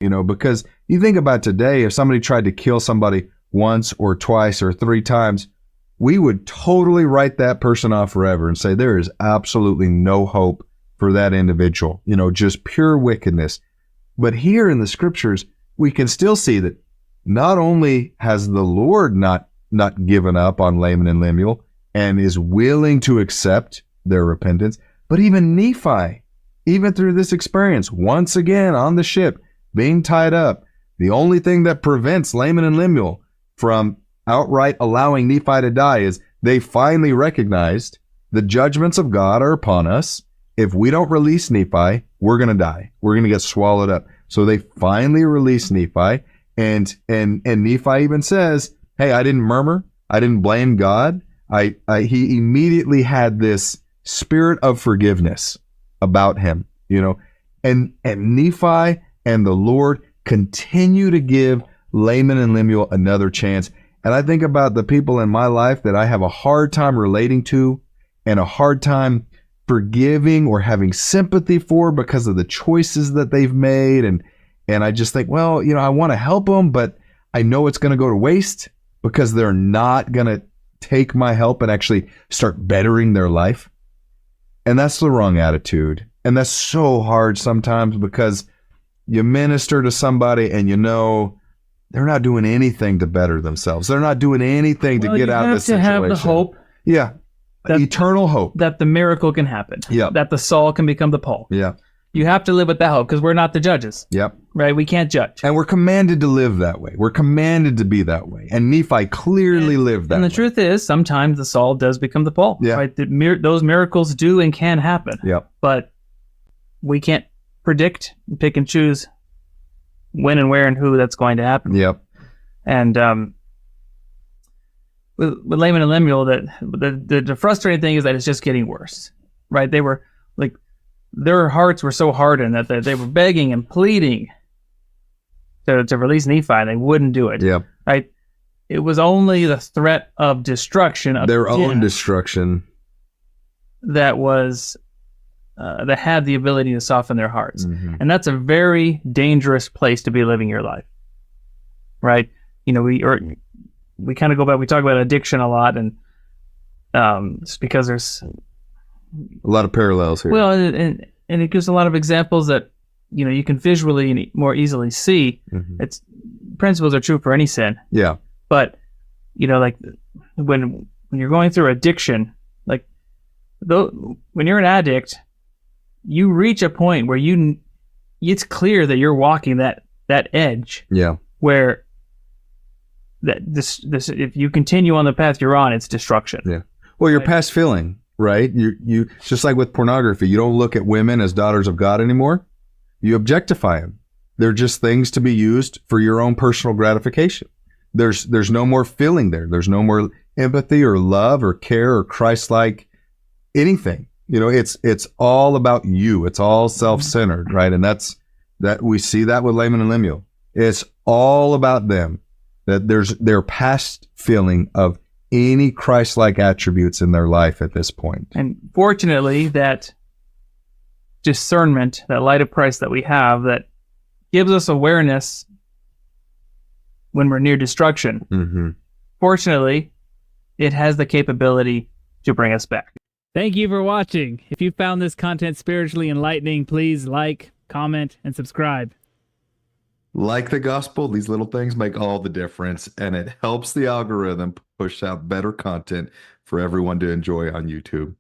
Because you think about today, if somebody tried to kill somebody once or twice or 3 times, we would totally write that person off forever and say there is absolutely no hope for that individual, just pure wickedness. But here in the scriptures, we can still see that not only has the Lord not given up on Laman and Lemuel and is willing to accept their repentance, but even Nephi, even through this experience, once again on the ship, being tied up, the only thing that prevents Laman and Lemuel from outright allowing Nephi to die is they finally recognized the judgments of God are upon us. If we don't release Nephi, we're going to die. We're going to get swallowed up. So they finally release Nephi, and Nephi even says, hey, I didn't murmur. I didn't blame God. He immediately had this spirit of forgiveness about him, and Nephi and the Lord continue to give Laman and Lemuel another chance. And I think about the people in my life that I have a hard time relating to and a hard time forgiving or having sympathy for because of the choices that they've made. And I just think, well, I want to help them, but I know it's going to go to waste because they're not going to take my help and actually start bettering their life. And that's the wrong attitude. And that's so hard sometimes because you minister to somebody and they're not doing anything to better themselves. They're not doing anything to get out of the situation. You have to have the hope. Yeah. Eternal hope. That the miracle can happen. Yeah. That the Saul can become the Paul. Yeah. You have to live with that hope because we're not the judges. Yep. Right? We can't judge. And we're commanded to live that way. We're commanded to be that way. And Nephi clearly lived that way. And the truth is, sometimes the Saul does become the Paul. Yeah. Right? Those miracles do and can happen. Yep. But we can't predict, pick and choose when and where and who that's going to happen. Yep. And with Laman and Lemuel, the frustrating thing is that it's just getting worse, right? They were like, their hearts were so hardened that they were begging and pleading to release Nephi, and they wouldn't do it. Yep. Right? It was only the threat of destruction, of their own destruction, that was that had the ability to soften their hearts. Mm-hmm. And that's a very dangerous place to be living your life, right? We kind of go back, we talk about addiction a lot, and just because there's a lot of parallels here. Well, and it gives a lot of examples that, you can visually more easily see. Mm-hmm. It's principles are true for any sin. Yeah. But, like when you're going through addiction, like when you're an addict, you reach a point where it's clear that you're walking that edge. Yeah. Where that this if you continue on the path you're on, it's destruction. Yeah. Well, you're past feeling, right? You just like with pornography, you don't look at women as daughters of God anymore. You objectify them. They're just things to be used for your own personal gratification. There's no more feeling there. There's no more empathy or love or care or Christlike anything. It's all about you. It's all self-centered, right? And that we see that with Laman and Lemuel. It's all about them. That there's their past feeling of any Christ-like attributes in their life at this point. And fortunately, that discernment, that light of Christ that we have, that gives us awareness when we're near destruction. Mm-hmm. Fortunately, it has the capability to bring us back. Thank you for watching. If you found this content spiritually enlightening, please like, comment, and subscribe. Like the gospel, these little things make all the difference, and it helps the algorithm push out better content for everyone to enjoy on YouTube.